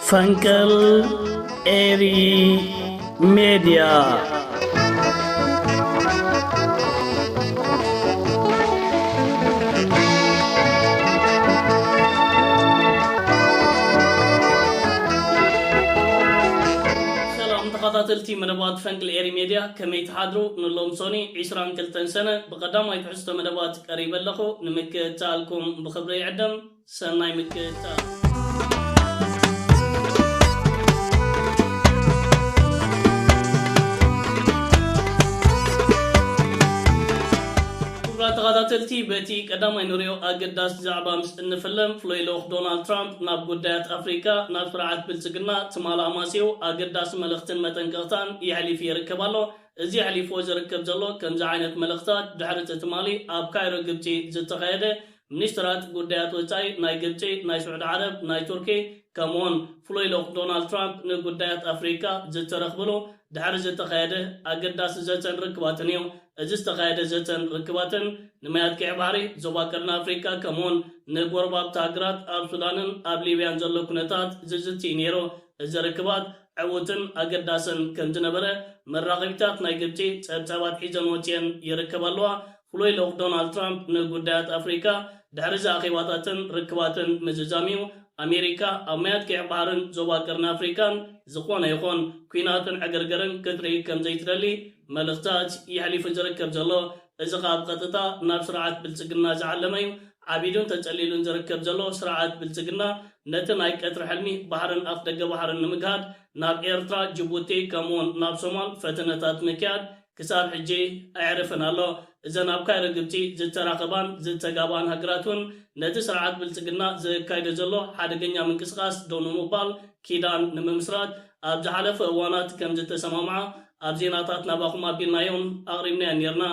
ፈንቅል ኤሪ ሚዲያ ተልቲ መደባት ፈንቅል ኤሪ ሚዲያ ከመይት ሓድሩ ንሎም ሶኒ 22 ሰነ በቀዳማይ ትሕዝቶ መደባት ቀሪበ ለኹ ንምክትታልኩም ብኽብሪ ይዕደም ሰናይ ምክትታል ተኸታተልቲ በቲ ቀዳማይ ንሪኦ ኣገዳስ ዛዕባ ምስ እንፍለም ፍሎይሎኽ ዶናልድ ትራምፕ ናብ ጉዳያት ኣፍሪካ ናብ ስርዓት ብልጽግና ትማላማሲው ኣገዳስ መልእኽትን መጠንቀቕታን ይሕሊፍ ይርከብ ኣሎ እዚ ሕሊፎ ዝርከብ ዘሎ ከምዚ ዓይነት መልእኽታት ድሕሪ ትማሊ ኣብ ካይሮ ግብፂ ዝተኻየደ ሚኒስትራት ጉዳያት ወፃኢ ናይ ግብፂ ናይ ስዑድ ዓረብ ናይ ቱርኪ ከምኡውን ፍሎይሎኽ ዶናልድ ትራምፕ ንጉዳያት ኣፍሪካ ዝተረኽብሉ ድሕሪ ዝተኻየደ ኣገዳስ ዘተን ርክባትን እዩ እዚ ዝተኻየደ ዘተን ርክባትን ንማያድቅዕ ባሕሪ ዞባ ቀርኒ ኣፍሪካ ከምኡውን ንጎረባብቲ ሃገራት ኣብ ሱዳንን ኣብ ሊብያን ዘሎ ኩነታት ዝዝቲ ነይሩ እዚ ርክባት ዕዉትን ኣገዳስን ከም ዝነበረ መራኸቢታት ናይ ግብፂ ፀብፀባት ሒዘን ወፅአን ይርከብ ኣለዋ ፍሎይሎኽ ዶናልድ ትራምፕ ንጉዳያት ኣፍሪካ ድሕሪ ኣኼባታትን ርክባትን ምዝዛሚዩ ኣሜሪካ ኣብ ማያድቅዕ ባሕርን ዞባ ቀርኒ ኣፍሪካን ዝኾነ ይኹን ኩናትን ዕግርግርን ክትርኢ ከም ዘይትደሊ መልእኽታት ይሕሊፉ ዝርከብ ዘሎ እዚ ኻብ ቀጥታ ናብ ስርዓት ብልጽግና ዝዓለመ እዩ ዓቢዱን ተጸሊሉን ዝርከብ ዘሎ ስርዓት ብልጽግና ነቲ ናይ ቀትሪ ሕልሚ ባሕርን ኣፍ ደገ ባሕርን ንምግሃድ ናብ ኤርትራ ጅቡቲ ከምኡውን ናብ ሶማል ፈተነታት ምክያድ ክሳብ ሕጂ ኣዕርፍን ኣሎ እዘን ኣብ ካይሮ ግብፂ ዝተራኸባን ዝተጋባን ሃገራትን ነቲ ስርዓት ብልጽግና ዘካይደ ዘሎ ሓደገኛ ምንቅስቓስ ደው ንምባል ኪዳን ንምምስራት ኣብ ዝሓለፈ እዋናት ከም ዝተሰማምዓ ኣብ ዜናታት ናባኹም ኣቢልናዮም ኣቕሪብናያ ነርና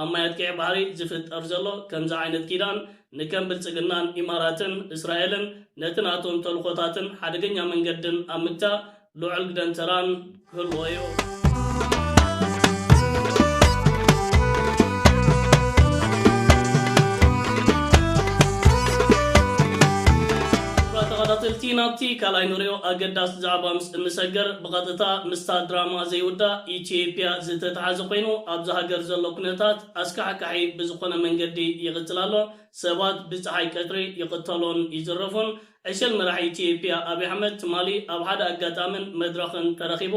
ኣብ ማያድቅዕ ባሕሪ ዝፍጠር ዘሎ ከምዚ ዓይነት ኪዳን ንከም ብልጽግናን ኢማራትን እስራኤልን ነቲ ናቶም ተልኾታትን ሓደገኛ መንገድን ኣብ ምግታእ ልዑል ግደን ተራን ክህልዎ እዩ ተኸታተልቲ ናብቲ ካልኣይ ንሪኦ ኣገዳስ ዛዕባ ምስ እንሰገር ብቐጥታ ምስታ ድራማ ዘይውዳ ኢትዮጵያ ዝተተሓዘ ኮይኑ ኣብዚ ሃገር ዘሎ ኩነታት ኣስካሕካሒ ብዝኾነ መንገዲ ይቕፅል ኣሎ ሰባት ብፀሓይ ቀትሪ ይቕተሎን ይዝረፉን ዕሸል መራሒ ኢትዮጵያ ኣብዪ ኣሕመድ ትማሊ ኣብ ሓደ ኣጋጣምን መድረኽን ተረኺቡ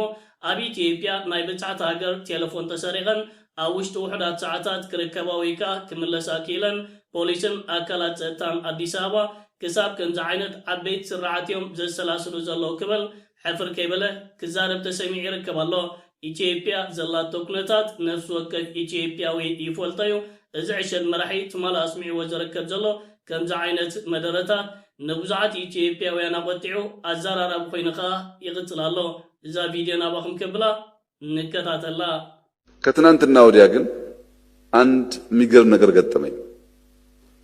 ኣብ ኢትዮጵያ ናይ በጻሕቲ ሃገር ቴሌፎን ተሰሪቐን ኣብ ውሽጢ ውሕዳት ሰዓታት ክርከባ ወይ ከዓ ክምለሳ ክኢለን ፖሊስን ኣካላት ፀጥታን ኣዲስ ኣበባ ክሳብ ከምዚ ዓይነት ዓበይቲ ስራዓት እዮም ዘሰላስሉ ዘለዉ ክብል ሕፍር ከይበለ ክዛረብ ተሰሚዑ ይርከብ ኣሎ ኢትዮጵያ ዘላቶ ኩነታት ነፍሲ ወከፍ ኢትዮጵያዊ ይፈልጦ እዩ እዚ ዕሸል መራሒ ትማል ኣስሚዕዎ ዝርከብ ዘሎ ከምዚ ዓይነት መደረታት ንብዙሓት ኢትዮጵያውያን ኣቆጢዑ ኣዘራራቢ ኮይኑ ከዓ ይቕፅል ኣሎ እዛ ቪድዮ ናባኹም ክብላ እንከታተላ ከትናንትና ወዲያ ግን አንድ የሚገርም ነገር ገጠመኝ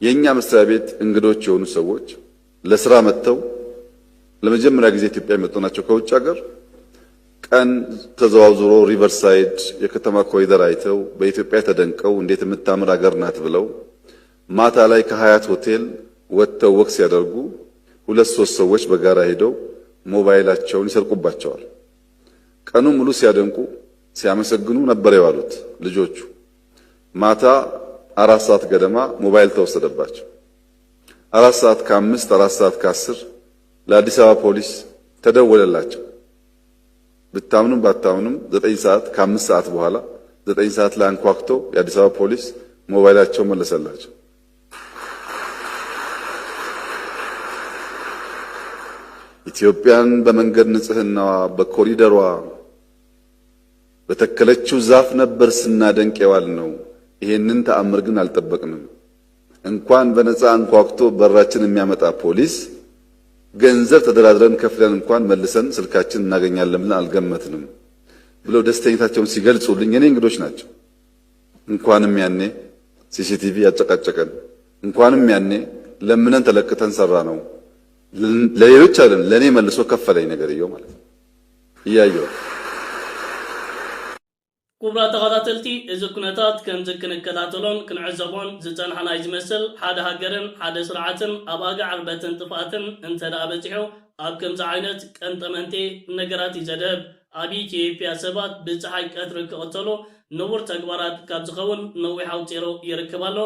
የኛ መስሪያ ቤት እንግዶች የሆኑ ሰዎች ለስራ መጥተው ለመጀመሪያ ጊዜ ኢትዮጵያ የመጡ ናቸው ከውጭ ሀገር ቀን ተዘዋውሮ ሪቨርሳይድ የከተማ ኮሪደር አይተው በኢትዮጵያ ተደንቀው እንዴት የምታምር ሀገር ናት ብለው ማታ ላይ ከሀያት ሆቴል ወጥተው ወክ ሲያደርጉ ሁለት ሶስት ሰዎች በጋራ ሄደው ሞባይላቸውን ይሰርቁባቸዋል ቀኑ ሙሉ ሲያደንቁ ሲያመሰግኑ ነበር የዋሉት ልጆቹ ማታ 4 ሰዓት ገደማ ሞባይል ተወሰደባቸው 4 ሰዓት ከ5 4 ሰዓት ከ10 ለአዲስ አበባ ፖሊስ ተደወለላቸው ብታምኑም ባታምኑም 9 ሰዓት ከ5 ሰዓት በኋላ 9 ሰዓት ላይ አንኳኩቶ የአዲስ አበባ ፖሊስ ሞባይላቸው መለሰላቸው ኢትዮጵያን በመንገድ ንጽህናዋ በኮሪደሯ በተከለችው ዛፍ ነበር ስናደንቅ የዋልነው ይሄንን ተአምር ግን አልጠበቅንም እንኳን በነፃ አንኳኩቶ በራችን የሚያመጣ ፖሊስ ገንዘብ ተደራድረን ከፍለን እንኳን መልሰን ስልካችን እናገኛለን ብለን አልገመትንም ብለው ደስተኝነታቸውን ሲገልጹልኝ የኔ እንግዶች ናቸው እንኳንም ያኔ ሲሲቲቪ ያጨቃጨቀን እንኳንም ያኔ ለምነን ተለቅተን ሰራ ነው ለሌሎች አይደለም ለኔ መልሶ ከፈለኝ ነገር ይዮ ማለት ይያየው كبرى تغطاتلتي إذا كنتات كم زكن الكتاتلون كن عزبون زتن حنا يزمسل حدا هجرن حدا سرعتن أباقع عربتن طفاتن انت دا بتحو ኣብ ከምዚ ዓይነት ቀንጠመንቴ ነገራት ይዘደብ ኣብ ኢትዮጵያ ሰባት ብፀሓይ ቀትሪ ክቕተሉ ንቡር ተግባራት ካብ ዝኸውን ነዊሕ ኣውፂሩ ይርከብ ኣሎ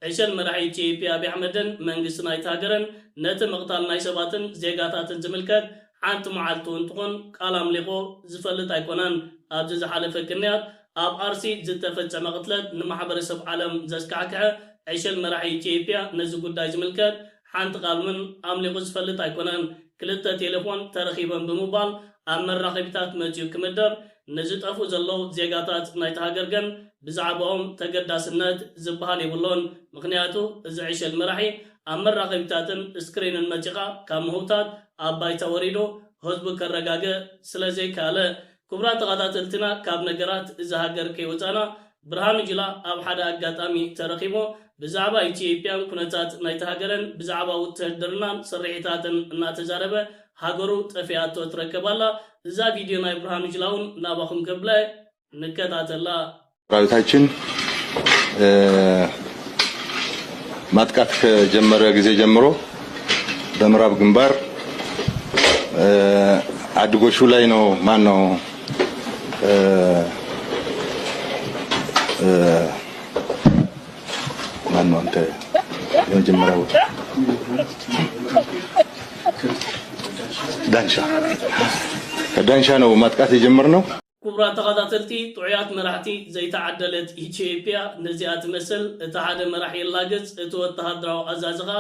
ዕሸል መራሒ ኢትዮጵያ አብይ ኣሕመድን መንግስቲ ናይቲ ሃገርን ነቲ ምቕታል ናይ ሰባትን ዜጋታትን ዝምልከት ሓንቲ መዓልቱ እንትኾን ቃል ኣምሊኾ ዝፈልጥ ኣይኮነን ኣብዚ ዝሓለፈ ክንያት ኣብ ኣርሲ ዝተፈጸመ ቅትለት ንማሕበረሰብ ዓለም ዘስካዕክዐ ዕሸል መራሒ ኢትዮጵያ ነዚ ጉዳይ ዝምልከት ሓንቲ ቃልምን ኣምሊኹ ዝፈልጥ ኣይኮነን ክልተ ቴሌፎን ተረኺቦም ብምባል ኣብ መራኸቢታት መፅኡ ክምደብ ንዝጠፉ ዘለው ዜጋታት ናይቲ ሃገር ግን ብዛዕባኦም ተገዳስነት ዝበሃል የብሎን ምክንያቱ እዚ ዕሸል መራሒ ኣብ መራኸቢታትን ስክሪንን መፂኻ ካብ ምህውታት ኣብ ባይታ ወሪዶ ህዝቡ ከረጋግእ ስለዘይካለ ክቡራት ተኸታተልትና ካብ ነገራት እዚ ሃገር ከይወፃና ብርሃኑ ጁላ ኣብ ሓደ ኣጋጣሚ ተረኺቦ ብዛዕባ ኢትዮጵያን ኩነታት ናይቲ ሃገርን ብዛዕባ ውትድርናን ስርሒታትን እናተዛረበ ሃገሩ ጠፊያቶ ትረከባላ እዛ ቪዲዮ ናይ ብርሃኑ ጁላውን ናባኹም ከብለ ንከታተላ ሰራዊታችን ማጥቃት ከጀመረ ጊዜ ጀምሮ በምዕራብ ግንባር አድጎሹ ላይ ነው ማነው ማነው አንተ የመጀመሪያው ዳንሻ ነው ማጥቃት የጀመርነው ክቡራት ተኸታተልቲ ጥዑያት መራሕቲ ዘይተዓደለት ኢትዮጵያ ነዚኣ ትመስል እቲ ሓደ መራሒ የላገፅ እቲ ወተሃደራዊ ኣዛዝኻ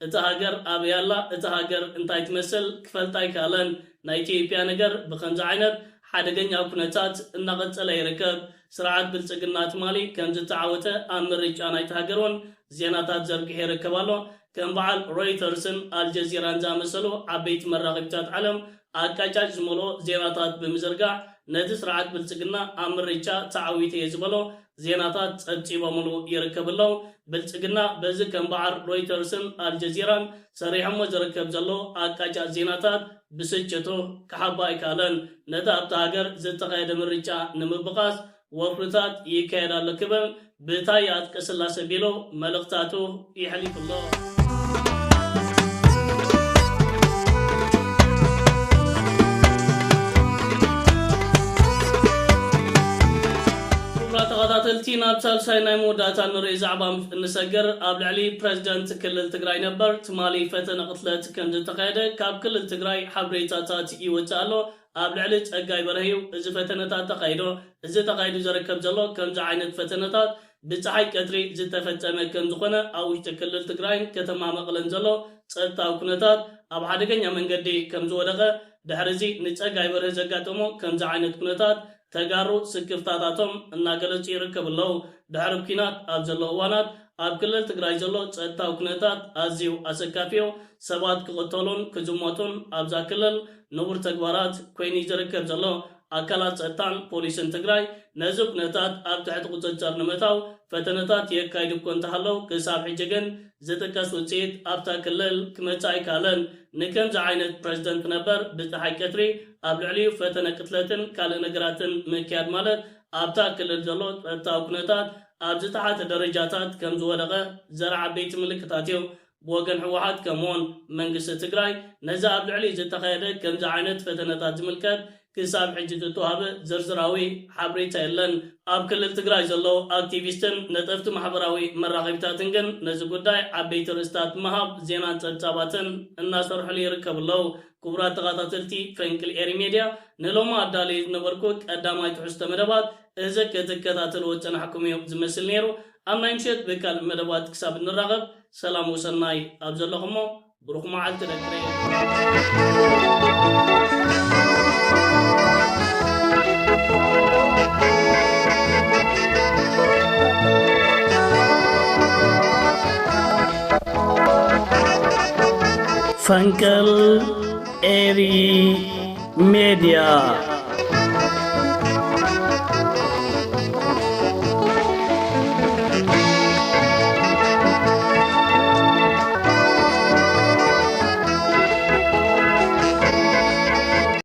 እቲ ሃገር ኣብያላ እቲ ሃገር እንታይ ትመስል ክፈልጣ ይካለን ናይ ኢትዮጵያ ነገር ብከምዚ ዓይነት ሓደገኛ ኩነታት እናቐፀለ ይርከብ ስርዓት ብልፅግና ትማሊ ከም ዝተዓወተ ኣብ ምርጫ ናይቲ ሃገር እውን ዜናታት ዘርጊሑ ይርከብ ኣሎ ከም በዓል ሮይተርስን አልጀዚራን ዝኣመሰሉ ዓበይቲ መራኸቢታት ዓለም ኣቃጫጭ ዝመልኦ ዜናታት ብምዝርጋሕ ነቲ ስርዓት ብልፅግና ኣብ ምርጫ ተዓዊተ እየ ዝበሎ ዜናታት ፀብፂቦምሉ ይርከብለው ብልፅግና በዚ ከም በዓል ሮይተርስን አልጀዚራን ሰሪሖሞ ዝርከብ ዘሎ ኣቃጫጭ ዜናታት ብስጭቱ ክሓባ ኣይካለን ነቲ ኣብቲ ሃገር ዝተኻየደ ምርጫ ንምብቓስ ወፍርታት ይካየዳሎ ክብል ብታይ ኣጥቀስላሰ ቢሎ መልእኽታቱ ይሕሊፍሎ ተኸታተልቲ ናብ ሳልሳይ ናይ መወዳእታ ንሪኢ ዛዕባ እንሰግር ኣብ ልዕሊ ፕሬዚደንት ክልል ትግራይ ነበር ትማሊ ፈተነ ቅትለት ከም ዝተኻየደ ካብ ክልል ትግራይ ሓበሬታታት ይወፅእ ኣሎ ኣብ ልዕሊ ፀጋይ በርሂ እዚ ፈተነታት ተኻይዶ እዚ ተኻይዱ ዝርከብ ዘሎ ከምዚ ዓይነት ፈተነታት ብፀሓይ ቀትሪ ዝተፈፀመ ከም ዝኾነ ኣብ ውሽጢ ክልል ትግራይን ከተማ መቐለን ዘሎ ፀጥታዊ ኩነታት ኣብ ሓደገኛ መንገዲ ከም ዝወደቐ ድሕሪዚ ንፀጋይ በርሂ ዘጋጠሞ ከምዚ ዓይነት ኩነታት ተጋሩ ስክፍታታቶም እናገለጹ ይርከብለው ድሕሪ ኩናት ኣብ ዘሎ እዋናት ኣብ ክልል ትግራይ ዘሎ ፀጥታዊ ኩነታት ኣዝዩ ኣሰካፊዮ ሰባት ክቕተሉን ክዝመቱን ኣብዛ ክልል ንቡር ተግባራት ኮይኑ ዝርከብ ዘሎ ኣካላት ፀጥታን ፖሊስን ትግራይ ነዚ ኩነታት ኣብ ትሕቲ ቁፅጥር ንምእታው ፈተነታት የካይዱ እኮ እንተሃለው ክሳብ ሕጂ ግን ዝጥቀስ ውፅኢት ኣብታ ክልል ክመፅእ ኣይካለን ንከምዚ ዓይነት ፕሬዚደንት ነበር ብፀሓይ ቀትሪ ኣብ ልዕሊኡ ፈተነ ቅትለትን ካልእ ነገራትን ምክያድ ማለት ኣብታ ክልል ዘሎ ፀጥታዊ ኩነታት ኣብ ዝተሓተ ደረጃታት ከም ዝወደቐ ዘርኢ ዓበይቲ ምልክታት እዩ ብወገን ሕወሓት ከምኡውን መንግስቲ ትግራይ ነዚ ኣብ ልዕሊ ዝተኻየደ ከምዚ ዓይነት ፈተነታት ዝምልከት ክሳብ ሕጂ ዝተዋህበ ዝርዝራዊ ሓበሬታ የለን ኣብ ክልል ትግራይ ዘለው ኣክቲቪስትን ነጠፍቲ ማሕበራዊ መራኸቢታትን ግን ነዚ ጉዳይ ዓበይቲ ርእስታት ምሃብ ዜናን ፀብፃባትን እናሰርሑሉ ይርከብለው ክቡራት ተኸታተልቲ ፈንቅል ኤሪ ሜድያ ንሎማ ኣዳለዩ ዝነበርኩ ቀዳማይ ትሕዝቶ መደባት እዚ ክትከታተልዎ ፀናሕኩም እዩ ዝመስል ነይሩ ኣብ ናይ ምሸት ብካልእ መደባት ክሳብ እንራኸብ ሰላም ወሰናይ ኣብ ዘለኹሞ ብሩኽ መዓልቲ ደቅረ ፈንቅል ኤሪ ሜድያ